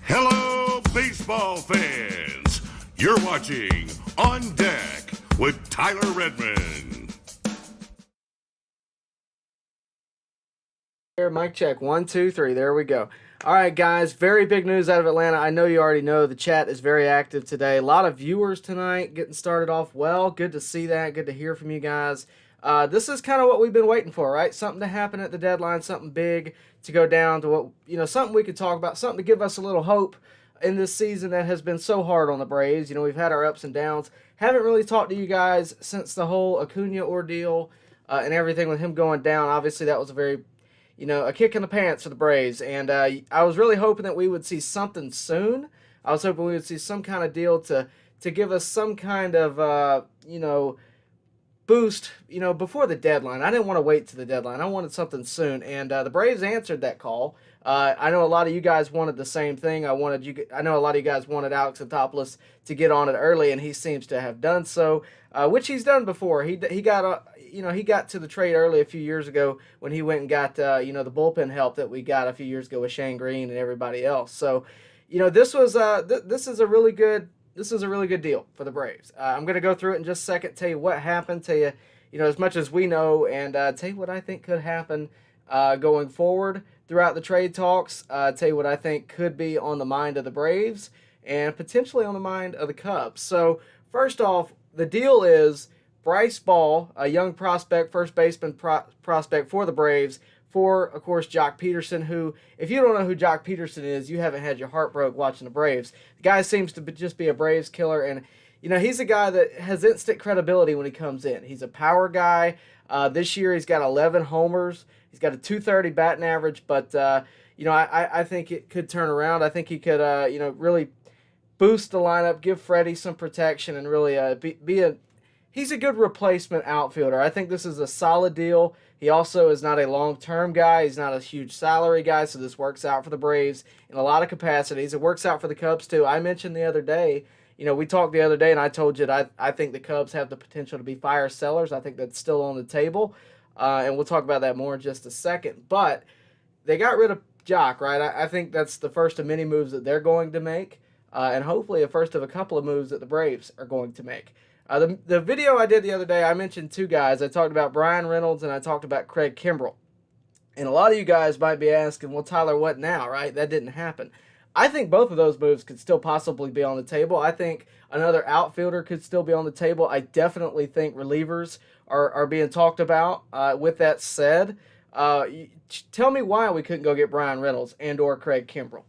Hello, baseball fans. You're watching On Deck with Tyler Redmond. Here, mic check. 1, 2, 3. There we go. All right, guys. Very big news out of Atlanta. I know you already know the chat is very active today. A lot of viewers tonight getting started off well. Good to see that. Good to hear from you guys. This is kind of what we've been waiting for, right? Something to happen at the deadline, something big to go down to what, something we could talk about, something to give us a little hope in this season that has been so hard on the Braves. We've had our ups and downs. Haven't really talked to you guys since the whole Acuna ordeal and everything with him going down. Obviously, that was a very a kick in the pants for the Braves. And I was really hoping that we would see something soon. I was hoping we would see some kind of deal to give us some kind of, boost, before the deadline. I didn't want to wait to the deadline. I wanted something soon. And the Braves answered that call. I know a lot of you guys wanted the same thing. I know a lot of you guys wanted Alex Anthopoulos to get on it early, and he seems to have done so, which he's done before. He got he got to the trade early a few years ago when he went and got the bullpen help that we got a few years ago with Shane Green and everybody else. So, this was this is a really good deal for the Braves. I'm going to go through it in just a second, tell you what happened, tell you as much as we know, and tell you what I think could happen going forward throughout the trade talks. Tell you what I think could be on the mind of the Braves and potentially on the mind of the Cubs. So first off, the deal is Bryce Ball, a young prospect, first baseman prospect for the Braves, for, of course, Joc Pederson, who, if you don't know who Joc Pederson is, you haven't had your heart broke watching the Braves. The guy seems to just be a Braves killer, and, he's a guy that has instant credibility when he comes in. He's a power guy. This year he's got 11 homers. He's got a .230 batting average, but, I think it could turn around. I think he could, really boost the lineup, give Freddie some protection, and really he's a good replacement outfielder. I think this is a solid deal. He also is not a long-term guy. He's not a huge salary guy, so this works out for the Braves in a lot of capacities. It works out for the Cubs, too. I mentioned the other day, we talked the other day, and I told you that I think the Cubs have the potential to be fire sellers. I think that's still on the table, and we'll talk about that more in just a second. But they got rid of Joc, right? I think that's the first of many moves that they're going to make, and hopefully a first of a couple of moves that the Braves are going to make. The video I did the other day, I mentioned two guys. I talked about Brian Reynolds and I talked about Craig Kimbrell. And a lot of you guys might be asking, well, Tyler, what now, right? That didn't happen. I think both of those moves could still possibly be on the table. I think another outfielder could still be on the table. I definitely think relievers are being talked about. With that said, tell me why we couldn't go get Brian Reynolds and or Craig Kimbrell.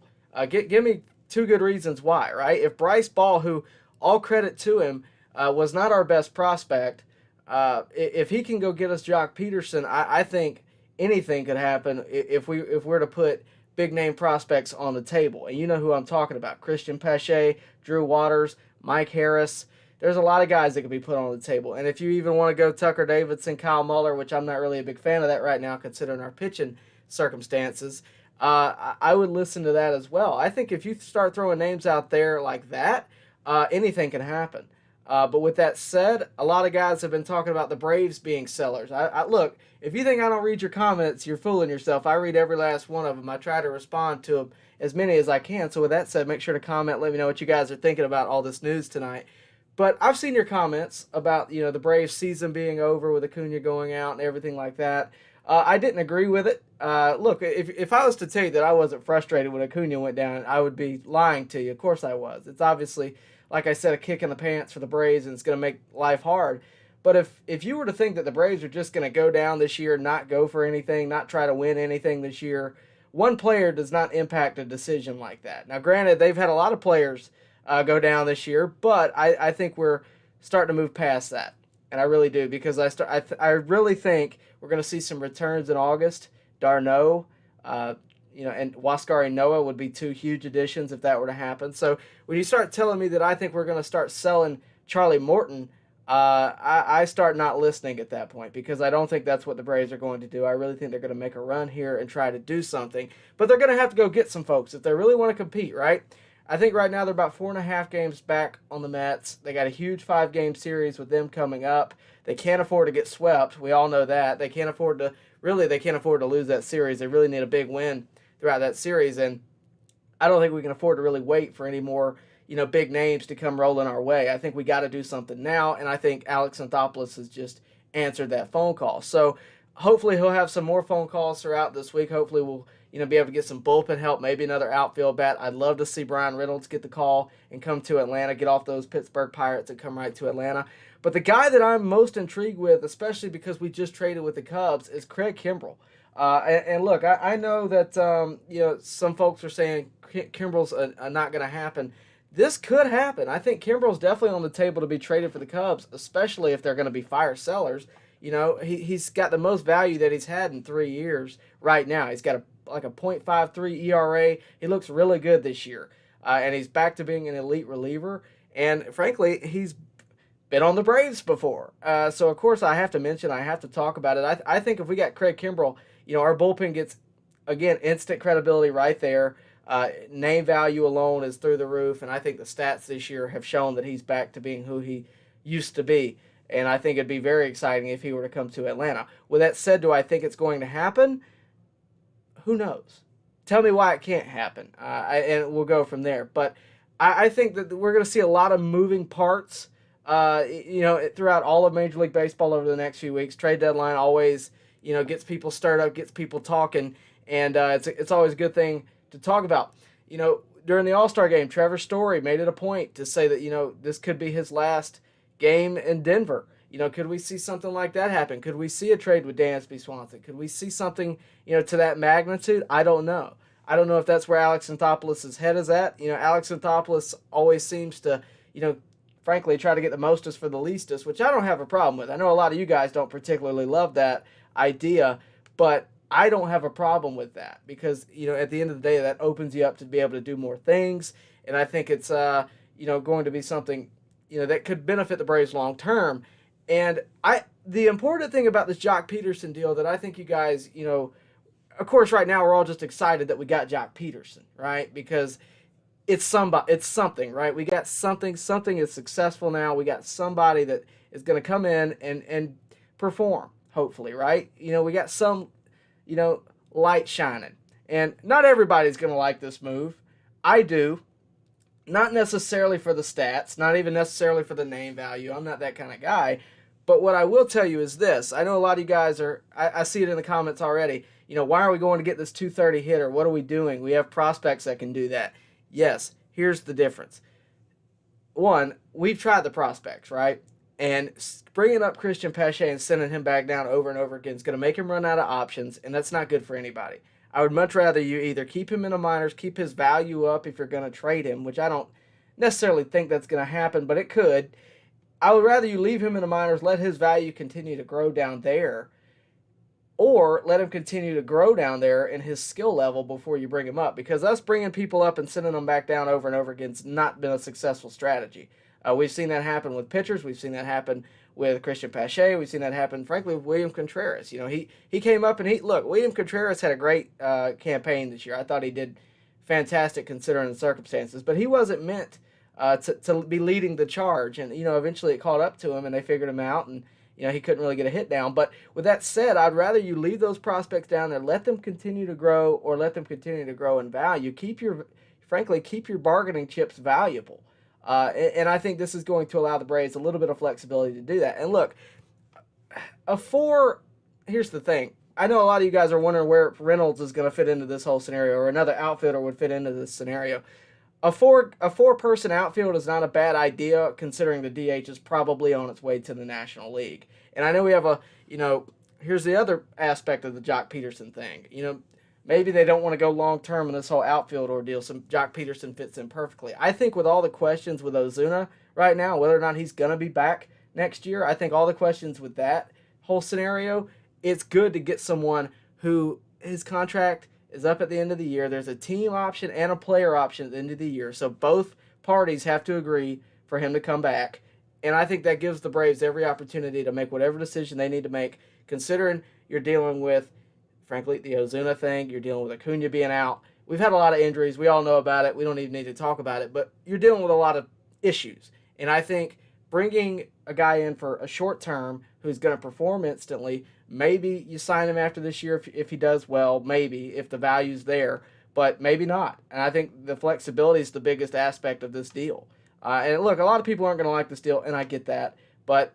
Give me two good reasons why, right? If Bryce Ball, who all credit to him, was not our best prospect, if he can go get us Joc Pederson, I think anything could happen if we're to put big-name prospects on the table. And you know who I'm talking about. Christian Pache, Drew Waters, Mike Harris. There's a lot of guys that could be put on the table. And if you even want to go Tucker Davidson, Kyle Muller, which I'm not really a big fan of that right now considering our pitching circumstances, I would listen to that as well. I think if you start throwing names out there like that, anything can happen. But with that said, a lot of guys have been talking about the Braves being sellers. Look, if you think I don't read your comments, you're fooling yourself. I read every last one of them. I try to respond to them, as many as I can. So with that said, make sure to comment. Let me know what you guys are thinking about all this news tonight. But I've seen your comments about, the Braves season being over with Acuna going out and everything like that. I didn't agree with it. Look, if I was to tell you that I wasn't frustrated when Acuna went down, I would be lying to you. Of course I was. It's obviously, like I said, a kick in the pants for the Braves, and it's going to make life hard. But if you were to think that the Braves are just going to go down this year, not go for anything, not try to win anything this year, one player does not impact a decision like that. Now, granted, they've had a lot of players go down this year, but I think we're starting to move past that. And I really do, because I really think we're going to see some returns in August. d'Arnaud, and Huascar and Noah would be two huge additions if that were to happen. So when you start telling me that I think we're going to start selling Charlie Morton, I start not listening at that point, because I don't think that's what the Braves are going to do. I really think they're going to make a run here and try to do something. But they're going to have to go get some folks if they really want to compete, right? I think right now they're about 4.5 games back on the Mets. They got a huge 5-game series with them coming up. They can't afford to get swept. We all know that. They can't afford to lose that series. They really need a big win throughout that series. And I don't think we can afford to really wait for any more, big names to come rolling our way. I think we got to do something now, and I think Alex Anthopoulos has just answered that phone call. So hopefully he'll have some more phone calls throughout this week. Hopefully we'll, be able to get some bullpen help, maybe another outfield bat. I'd love to see Brian Reynolds get the call and come to Atlanta, get off those Pittsburgh Pirates and come right to Atlanta. But the guy that I'm most intrigued with, especially because we just traded with the Cubs, is Craig Kimbrell. And look, I know that some folks are saying Kimbrell's not going to happen. This could happen. I think Kimbrell's definitely on the table to be traded for the Cubs, especially if they're going to be fire sellers. He's got the most value that he's had in 3 years right now. He's got a .53 ERA. He looks really good this year, and he's back to being an elite reliever. And frankly, he's been on the Braves before. So of course I have to talk about it. I think if we got Craig Kimbrell, our bullpen gets, again, instant credibility right there. Name value alone is through the roof, and I think the stats this year have shown that he's back to being who he used to be. And I think it'd be very exciting if he were to come to Atlanta. With that said, do I think it's going to happen? Who knows? Tell me why it can't happen, and we'll go from there. But I think that we're going to see a lot of moving parts, throughout all of Major League Baseball over the next few weeks. Trade deadline always, gets people stirred up, gets people talking, and it's always a good thing to talk about. During the All-Star game, Trevor Story made it a point to say that, this could be his last game in Denver. Could we see something like that happen? Could we see a trade with Dansby Swanson? Could we see something, to that magnitude? I don't know. I don't know if that's where Alex Anthopoulos' head is at. Alex Anthopoulos always seems to, frankly, try to get the mostest for the leastest, which I don't have a problem with. I know a lot of you guys don't particularly love that idea, but I don't have a problem with that because, at the end of the day, that opens you up to be able to do more things. And I think it's, going to be something, that could benefit the Braves long term. And the important thing about this Joc Pederson deal that I think you guys, of course, right now we're all just excited that we got Joc Pederson, right? Because it's something, right? We got something is successful now. We got somebody that is going to come in and perform, hopefully, right? We got some, light shining. And not everybody's going to like this move. I do. Not necessarily for the stats, not even necessarily for the name value. I'm not that kind of guy. But what I will tell you is this. I know a lot of you guys I see it in the comments already. Why are we going to get this 230 hitter? What are we doing? We have prospects that can do that. Yes, here's the difference. One, we've tried the prospects, right? And bringing up Christian Pache and sending him back down over and over again is going to make him run out of options, and that's not good for anybody. I would much rather you either keep him in the minors, keep his value up if you're going to trade him, which I don't necessarily think that's going to happen, but it could. I would rather you leave him in the minors, let his value continue to grow down there, or let him continue to grow down there in his skill level before you bring him up, because us bringing people up and sending them back down over and over again has not been a successful strategy. We've seen that happen with pitchers. We've seen that happen with Christian Pache. We've seen that happen, frankly, with William Contreras. He came up and William Contreras had a great campaign this year. I thought he did fantastic considering the circumstances, but he wasn't meant to be leading the charge. And, eventually it caught up to him and they figured him out, and, he couldn't really get a hit down. But with that said, I'd rather you leave those prospects down there, let them continue to grow, or let them continue to grow in value. Keep your bargaining chips valuable. And I think this is going to allow the Braves a little bit of flexibility to do that. And look, here's the thing. I know a lot of you guys are wondering where Reynolds is going to fit into this whole scenario, or another outfielder would fit into this scenario. A four-person outfield is not a bad idea, considering the DH is probably on its way to the National League. And I know we have here's the other aspect of the Joc Pederson thing. Maybe they don't want to go long-term in this whole outfield ordeal, so Joc Pederson fits in perfectly. I think with all the questions with Ozuna right now, whether or not he's going to be back next year, I think all the questions with that whole scenario, it's good to get someone who his contract is up at the end of the year. There's a team option and a player option at the end of the year, so both parties have to agree for him to come back. And I think that gives the Braves every opportunity to make whatever decision they need to make, considering you're dealing with, frankly, the Ozuna thing. You're dealing with Acuna being out. We've had a lot of injuries. We all know about it. We don't even need to talk about it. But you're dealing with a lot of issues. And I think bringing a guy in for a short term who's going to perform instantly, maybe you sign him after this year if he does well, maybe, if the value's there. but maybe not. And I think the flexibility is the biggest aspect of this deal. And look, a lot of people aren't going to like this deal, and I get that. But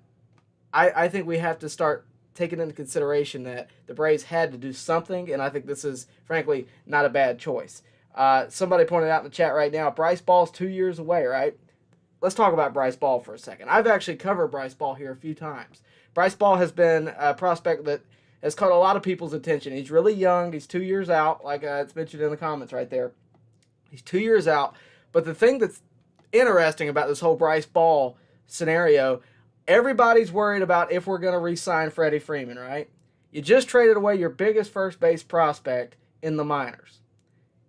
I think we have to start taking into consideration that the Braves had to do something, and I think this is, frankly, not a bad choice. Somebody pointed out in the chat right now, Bryce Ball's 2 years away, right? Let's talk about Bryce Ball for a second. I've actually covered Bryce Ball here a few times. Bryce Ball has been a prospect that has caught a lot of people's attention. He's really young. He's 2 years out, like it's mentioned in the comments right there. He's 2 years out. But the thing that's interesting about this whole Bryce Ball scenario, everybody's worried about if we're going to re-sign Freddie Freeman, right? You just traded away your biggest first base prospect in the minors.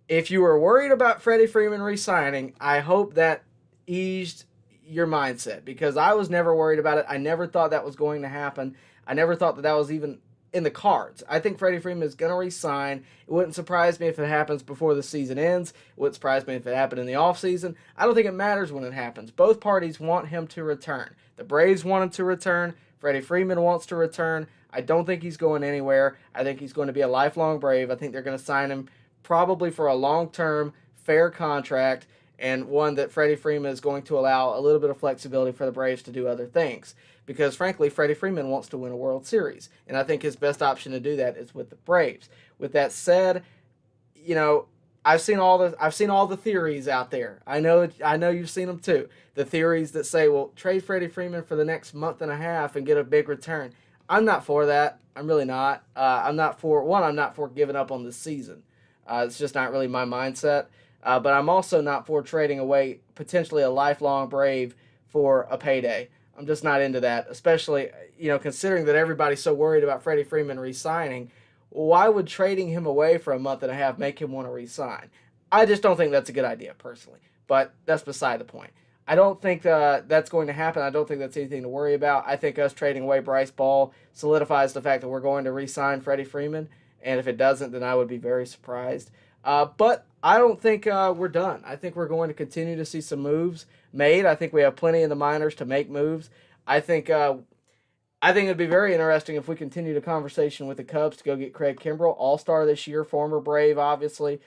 If you were worried about Freddie Freeman re-signing, I hope that eased your mindset, because I was never worried about it. I never thought that was going to happen. I never thought that was even in the cards. I think Freddie Freeman is going to re-sign. It wouldn't surprise me if it happens before the season ends. It wouldn't surprise me if it happened in the offseason. I don't think it matters when it happens. Both parties want him to return. The Braves want him to return. Freddie Freeman wants to return. I don't think he's going anywhere. I think he's going to be a lifelong Brave. I think they're going to sign him probably for a long-term, fair contract, and one that Freddie Freeman is going to allow a little bit of flexibility for the Braves to do other things. Because, frankly, Freddie Freeman wants to win a World Series, and I think his best option to do that is with the Braves. With that said, I've seen all the theories out there. I know you've seen them too. The theories that say, well, trade Freddie Freeman for the next month and a half and get a big return. I'm not for that. I'm really not. I'm not for giving up on this season. It's just not really my mindset. But I'm also not for trading away potentially a lifelong Brave for a payday. I'm just not into that, especially, considering that everybody's so worried about Freddie Freeman re-signing. Why would trading him away for a month and a half make him want to re-sign? I just don't think that's a good idea, personally. But that's beside the point. I don't think that's going to happen. I don't think that's anything to worry about. I think us trading away Bryce Ball solidifies the fact that we're going to re-sign Freddie Freeman. And if it doesn't, then I would be very surprised. But I don't think we're done. I think we're going to continue to see some moves made. I think we have plenty in the minors to make moves. I think it'd be very interesting if we continue the conversation with the Cubs to go get Craig Kimbrell, all-star this year, former Brave, obviously,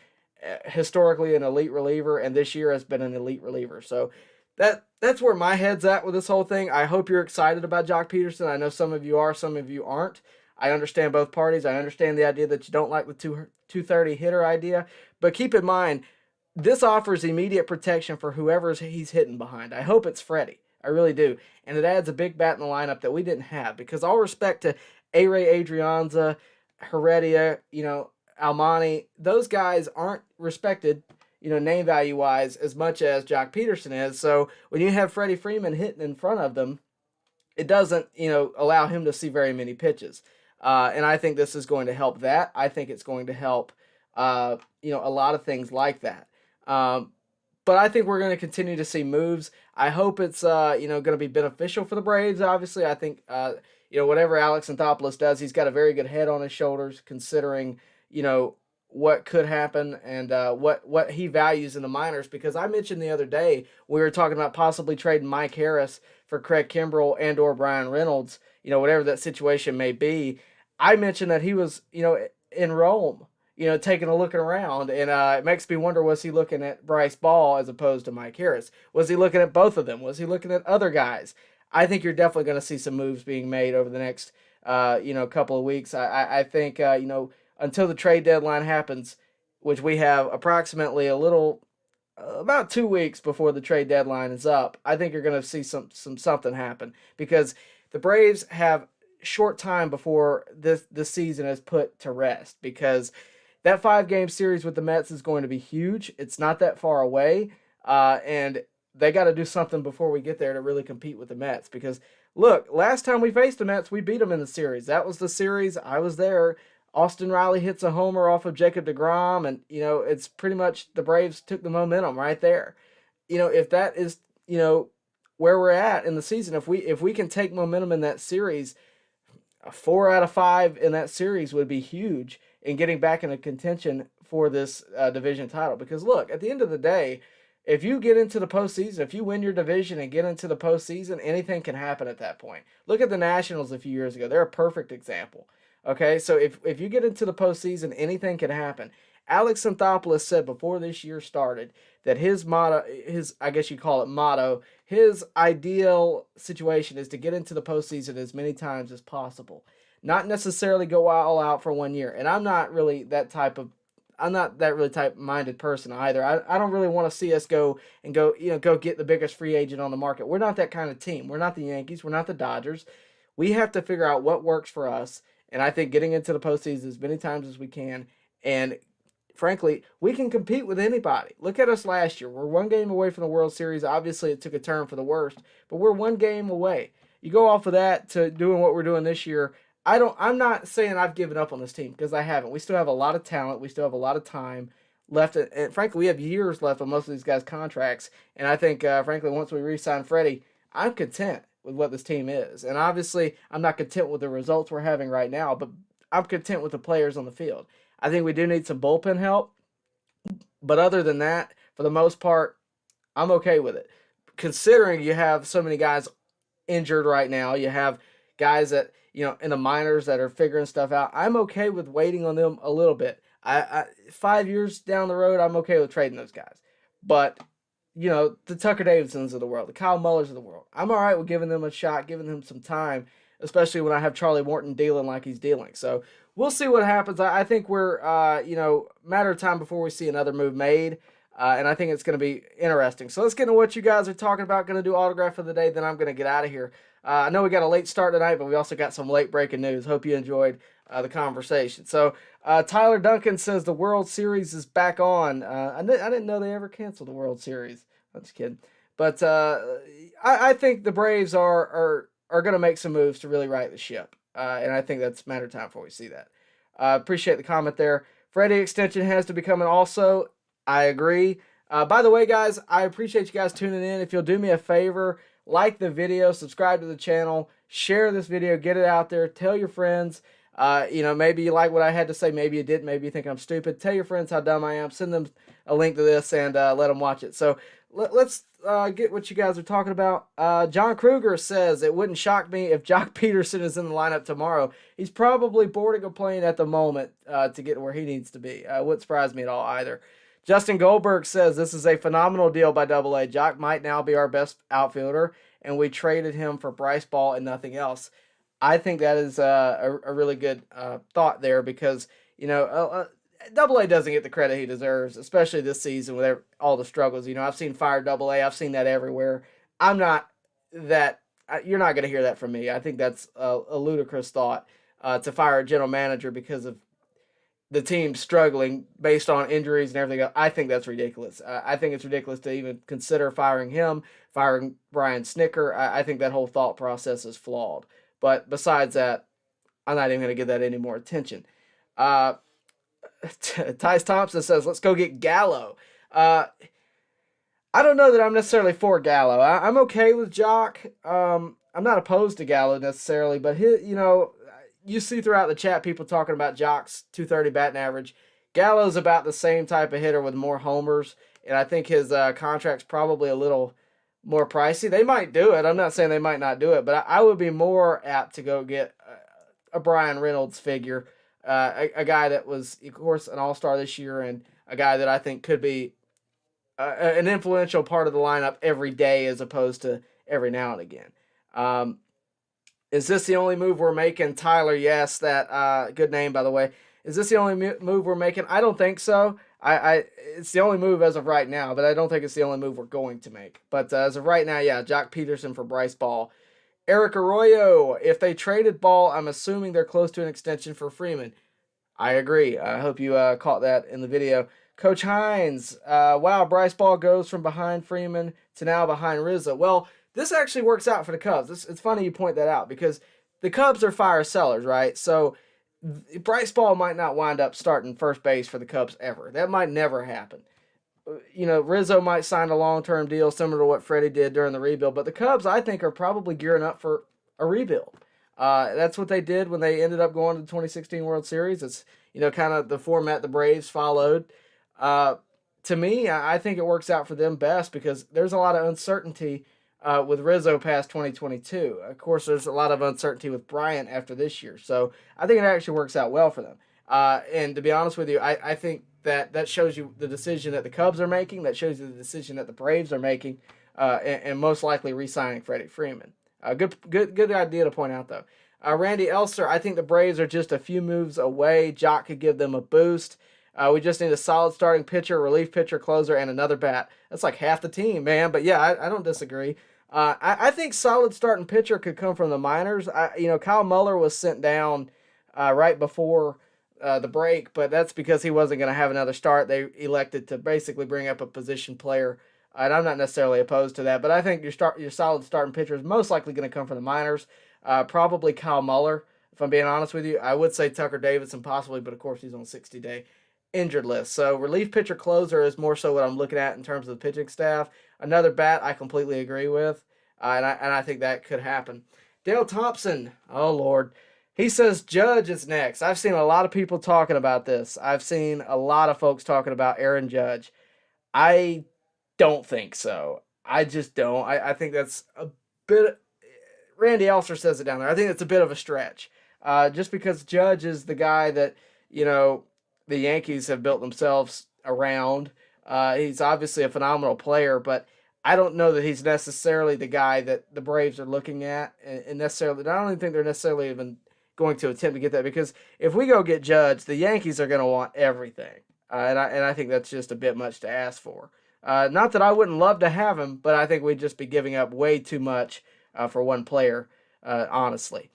historically an elite reliever, and this year has been an elite reliever. So that's where my head's at with this whole thing. I hope you're excited about Joc Pederson. I know some of you are, some of you aren't. I understand both parties. I understand the idea that you don't like the 230 hitter idea, but keep in mind, this offers immediate protection for whoever he's hitting behind. I hope it's Freddie. I really do. And it adds a big bat in the lineup that we didn't have, because all respect to A-Ray Adrianza, Heredia, Almani, those guys aren't respected, name value wise as much as Joc Pederson is. So when you have Freddie Freeman hitting in front of them, it doesn't, allow him to see very many pitches. And I think this is going to help that. I think it's going to help, a lot of things like that. But I think we're going to continue to see moves. I hope it's, going to be beneficial for the Braves. Obviously, I think, whatever Alex Anthopoulos does, he's got a very good head on his shoulders, considering, what could happen and what he values in the minors. Because I mentioned the other day, we were talking about possibly trading Mike Harris for Craig Kimbrell and or Brian Reynolds, whatever that situation may be. I mentioned that he was, in Rome, taking a look around, and it makes me wonder, was he looking at Bryce Ball as opposed to Mike Harris? Was he looking at both of them? Was he looking at other guys? I think you're definitely going to see some moves being made over the next, couple of weeks. I think, until the trade deadline happens, which we have approximately about 2 weeks before the trade deadline is up, I think you're going to see something happen, because the Braves have short time before this season is put to rest, because that 5-game series with the Mets is going to be huge. It's not that far away, and they got to do something before we get there to really compete with the Mets. Because look, last time we faced the Mets, we beat them in the series. That was the series. I was there. Austin Riley hits a homer off of Jacob deGrom, and it's pretty much the Braves took the momentum right there. If that is where we're at in the season, if we can take momentum in that series, a 4 out of 5 in that series would be huge in getting back into contention for this division title. Because look, at the end of the day, if you get into the postseason, if you win your division and get into the postseason, anything can happen at that point. Look at the Nationals a few years ago. They're a perfect example. Okay, so if you get into the postseason, anything can happen. Alex Anthopoulos said before this year started that his motto, I guess you call it motto, his ideal situation is to get into the postseason as many times as possible. Not necessarily go all out for 1 year. And I'm not that really type minded person either. I don't really want to see us go get the biggest free agent on the market. We're not that kind of team. We're not the Yankees. We're not the Dodgers. We have to figure out what works for us. And I think getting into the postseason as many times as we can. And frankly, we can compete with anybody. Look at us last year. We're 1 game away from the World Series. Obviously, it took a turn for the worst, but we're 1 game away. You go off of that to doing what we're doing this year. I'm not saying I've given up on this team, because I haven't. We still have a lot of talent. We still have a lot of time left. And frankly, we have years left on most of these guys' contracts. And I think, frankly, once we re-sign Freddie, I'm content with what this team is. And obviously, I'm not content with the results we're having right now, but I'm content with the players on the field. I think we do need some bullpen help. But other than that, for the most part, I'm okay with it. Considering you have so many guys injured right now, you have guys that, in the minors that are figuring stuff out, I'm okay with waiting on them a little bit. 5 years down the road, I'm okay with trading those guys. But, the Tucker Davidsons of the world, the Kyle Mullers of the world, I'm all right with giving them a shot, giving them some time, especially when I have Charlie Morton dealing like he's dealing. So we'll see what happens. I think we're, matter of time before we see another move made. And I think it's going to be interesting. So let's get into what you guys are talking about. Going to do autograph of the day, then I'm going to get out of here. I know we got a late start tonight, but we also got some late breaking news. Hope you enjoyed the conversation. So Tyler Duncan says the World Series is back on. I didn't know they ever canceled the World Series. I'm just kidding. But I think the Braves are going to make some moves to really right the ship. And I think that's a matter of time before we see that. Appreciate the comment there. Freddie extension has to be coming also. I agree. By the way, guys, I appreciate you guys tuning in. If you'll do me a favor, like the video, subscribe to the channel, share this video, get it out there, tell your friends. Maybe you like what I had to say, maybe you didn't, maybe you think I'm stupid. Tell your friends how dumb I am. Send them a link to this and let them watch it. So let's get what you guys are talking about. John Kruger says, it wouldn't shock me if Joc Pederson is in the lineup tomorrow. He's probably boarding a plane at the moment to get where he needs to be. Wouldn't surprise me at all either. Justin Goldberg says, this is a phenomenal deal by AA. Joc might now be our best outfielder, and we traded him for Bryce Ball and nothing else. I think that is a really good thought there because, AA doesn't get the credit he deserves, especially this season with all the struggles. I've seen fire AA. I've seen that everywhere. I'm not that – you're not going to hear that from me. I think that's a ludicrous thought to fire a general manager because of the team struggling based on injuries and everything else. I think that's ridiculous. I think it's ridiculous to even consider firing him, firing Brian Snicker. I think that whole thought process is flawed. But besides that, I'm not even going to give that any more attention. Tyce Thompson says, let's go get Gallo. I don't know that I'm necessarily for Gallo. I'm okay with Joc. I'm not opposed to Gallo necessarily, but you see throughout the chat people talking about Joc's 230 batting average. Gallo's about the same type of hitter with more homers, and I think his contract's probably a little more pricey. They might do it. I'm not saying they might not do it, but I would be more apt to go get a Brian Reynolds figure, a guy that was, of course, an all-star this year and a guy that I think could be an influential part of the lineup every day as opposed to every now and again. Is this the only move we're making? Tyler, yes, that good name, by the way. Is this the only move we're making? I don't think so. It's the only move as of right now, but I don't think it's the only move we're going to make. But as of right now, yeah, Joc Pederson for Bryce Ball. Eric Arroyo, if they traded Ball, I'm assuming they're close to an extension for Freeman. I agree. I hope you caught that in the video. Coach Hines, wow, Bryce Ball goes from behind Freeman to now behind Rizzo. Well, this actually works out for the Cubs. It's funny you point that out because the Cubs are fire sellers, right? So Bryce Ball might not wind up starting first base for the Cubs ever. That might never happen. Rizzo might sign a long-term deal similar to what Freddie did during the rebuild, but the Cubs, I think, are probably gearing up for a rebuild. That's what they did when they ended up going to the 2016 World Series. It's, kind of the format the Braves followed. To me, I think it works out for them best because there's a lot of uncertainty with Rizzo past 2022. Of course, there's a lot of uncertainty with Bryant after this year. So I think it actually works out well for them. And to be honest with you, I think that shows you the decision that the Cubs are making. That shows you the decision that the Braves are making, and most likely re-signing Freddie Freeman. Good idea to point out, though. Randy Elster, I think the Braves are just a few moves away. Joc could give them a boost. We just need a solid starting pitcher, relief pitcher, closer, and another bat. That's like half the team, man. But yeah, I don't disagree. I think solid starting pitcher could come from the minors. Kyle Muller was sent down right before the break, but that's because he wasn't going to have another start. They elected to basically bring up a position player, and I'm not necessarily opposed to that. But I think your solid starting pitcher is most likely going to come from the minors. Probably Kyle Muller, if I'm being honest with you. I would say Tucker Davidson possibly, but of course he's on 60-day injured list. So relief pitcher closer is more so what I'm looking at in terms of the pitching staff. Another bat I completely agree with, and I think that could happen. Dale Thompson, oh Lord. He says Judge is next. I've seen a lot of people talking about this. I've seen a lot of folks talking about Aaron Judge. I don't think so. I just don't. I think that's a bit... Randy Elster says it down there. I think it's a bit of a stretch. Just because Judge is the guy that, the Yankees have built themselves around. He's obviously a phenomenal player, but I don't know that he's necessarily the guy that the Braves are looking at. And necessarily, I don't even think they're necessarily even going to attempt to get that, because if we go get Judge, the Yankees are going to want everything. And I think that's just a bit much to ask for. Not that I wouldn't love to have him, but I think we'd just be giving up way too much for one player, honestly.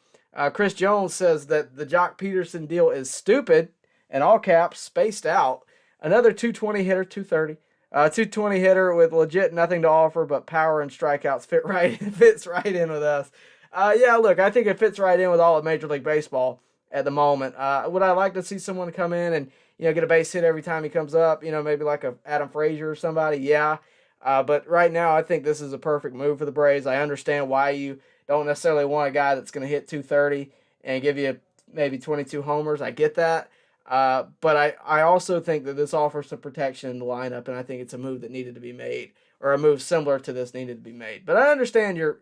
Chris Jones says that the Joc Pederson deal is stupid, in all caps, spaced out. Another 220 hitter, 230. 220 hitter with legit nothing to offer but power and strikeouts fits right in with us. Yeah, look, I think it fits right in with all of Major League Baseball at the moment. Would I like to see someone come in and get a base hit every time he comes up? Maybe like a Adam Frazier or somebody. Yeah. But right now, I think this is a perfect move for the Braves. I understand why you don't necessarily want a guy that's going to hit 230 and give you maybe 22 homers. I get that. But I also think that this offers some protection in the lineup, and I think it's a move that needed to be made, or a move similar to this needed to be made. But I understand your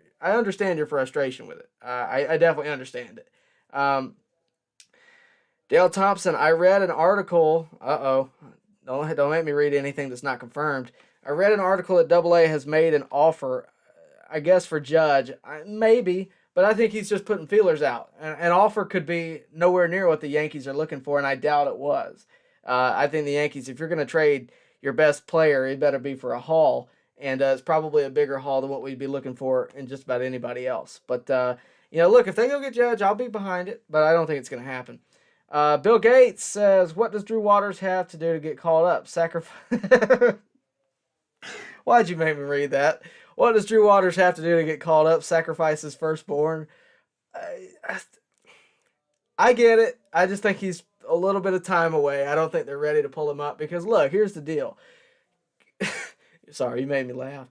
frustration with it. I definitely understand it. Dale Thompson, I read an article. Don't make me read anything that's not confirmed. I read an article that AA has made an offer, I guess, for Judge. Maybe, but I think he's just putting feelers out. An offer could be nowhere near what the Yankees are looking for, and I doubt it was. I think the Yankees, if you're going to trade your best player, it better be for a haul, and it's probably a bigger haul than what we'd be looking for in just about anybody else. But, look, if they go get Judge, I'll be behind it, but I don't think it's going to happen. Bill Gates says, what does Drew Waters have to do to get called up? Sacrifice... Why'd you make me read that? What does Drew Waters have to do to get called up? Sacrifice his firstborn? I get it. I just think he's a little bit of time away. I don't think they're ready to pull him up because, look, here's the deal. Sorry, you made me laugh.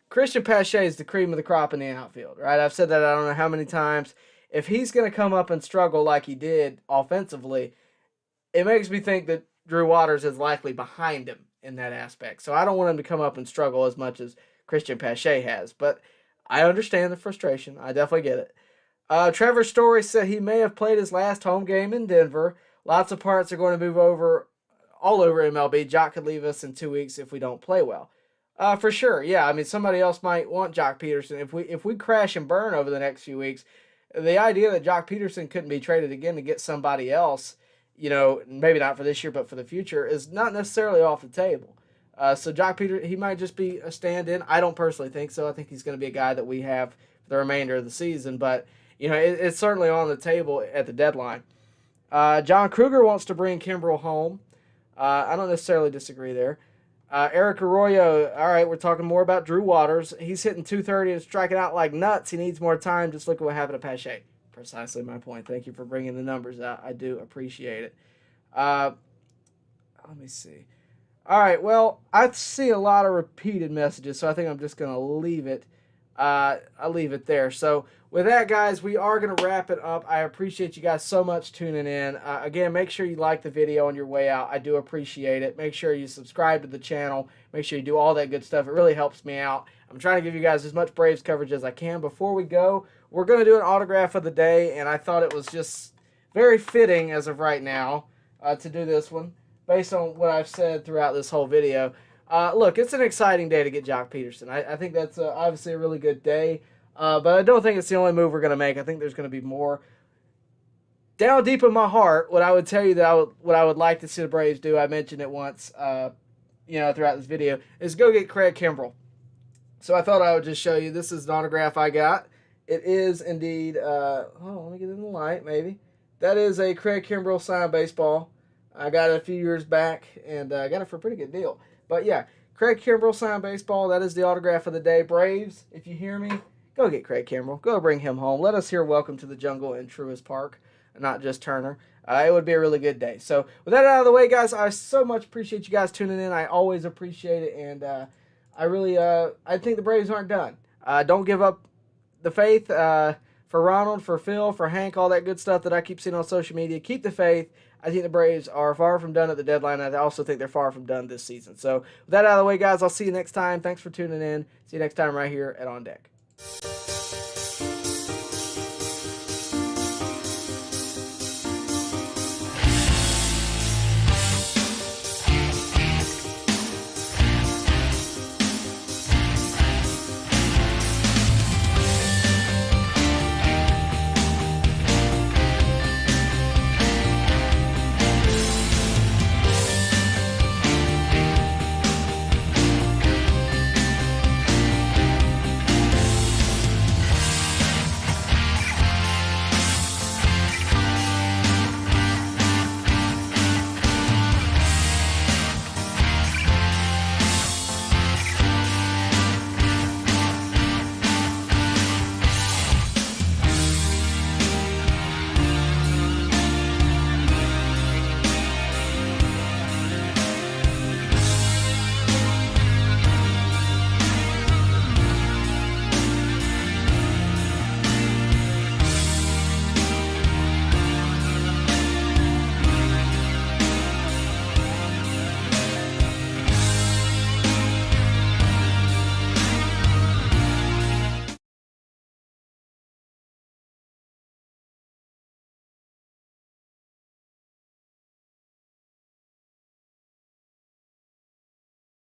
Christian Pache is the cream of the crop in the outfield, right? I've said that I don't know how many times. If he's going to come up and struggle like he did offensively, it makes me think that Drew Waters is likely behind him in that aspect. So I don't want him to come up and struggle as much as Christian Pache has. But I understand the frustration. I definitely get it. Trevor Story said he may have played his last home game in Denver. Lots of parts are going to move over all over MLB. Joc could leave us in 2 weeks if we don't play well. For sure, yeah. I mean, somebody else might want Joc Pederson. If we crash and burn over the next few weeks, the idea that Joc Pederson couldn't be traded again to get somebody else, maybe not for this year, but for the future, is not necessarily off the table. So Joc Pederson, he might just be a stand-in. I don't personally think so. I think he's going to be a guy that we have for the remainder of the season. But, it's certainly on the table at the deadline. John Kruger wants to bring Kimbrel home. I don't necessarily disagree there. Eric Arroyo, all right, we're talking more about Drew Waters. He's hitting 230 and striking out like nuts. He needs more time. Just look at what happened to Pache. Precisely my point. Thank you for bringing the numbers out. I do appreciate it. Let me see. All right, well, I see a lot of repeated messages, so I think I'm just going to leave it. I'll leave it there. So with that, guys, we are going to wrap it up. I appreciate you guys so much tuning in. Again, make sure you like the video on your way out. I do appreciate it. Make sure you subscribe to the channel. Make sure you do all that good stuff. It really helps me out. I'm trying to give you guys as much Braves coverage as I can. Before we go, we're going to do an autograph of the day, and I thought it was just very fitting as of right now to do this one. based on what I've said throughout this whole video. Look, it's an exciting day to get Joc Pederson. I think that's obviously a really good day, but I don't think it's the only move we're going to make. I think there's going to be more. Down deep in my heart, what I would tell you what I would like to see the Braves do, I mentioned it once, throughout this video, is go get Craig Kimbrell. So I thought I would just show you. This is an autograph I got. It is indeed, hold on, let me get it in the light, maybe. That is a Craig Kimbrell signed baseball. I got it a few years back, and I got it for a pretty good deal. But yeah, Craig Kimbrell signed baseball. That is the autograph of the day. Braves, if you hear me, go get Craig Kimbrell. Go bring him home. Let us hear welcome to the jungle in Truist Park, not just Turner. It would be a really good day. So with that out of the way, guys, I so much appreciate you guys tuning in. I always appreciate it, and I think the Braves aren't done. Don't give up the faith for Ronald, for Phil, for Hank, all that good stuff that I keep seeing on social media. Keep the faith. I think the Braves are far from done at the deadline. I also think they're far from done this season. So with that out of the way, guys, I'll see you next time. Thanks for tuning in. See you next time right here at On Deck.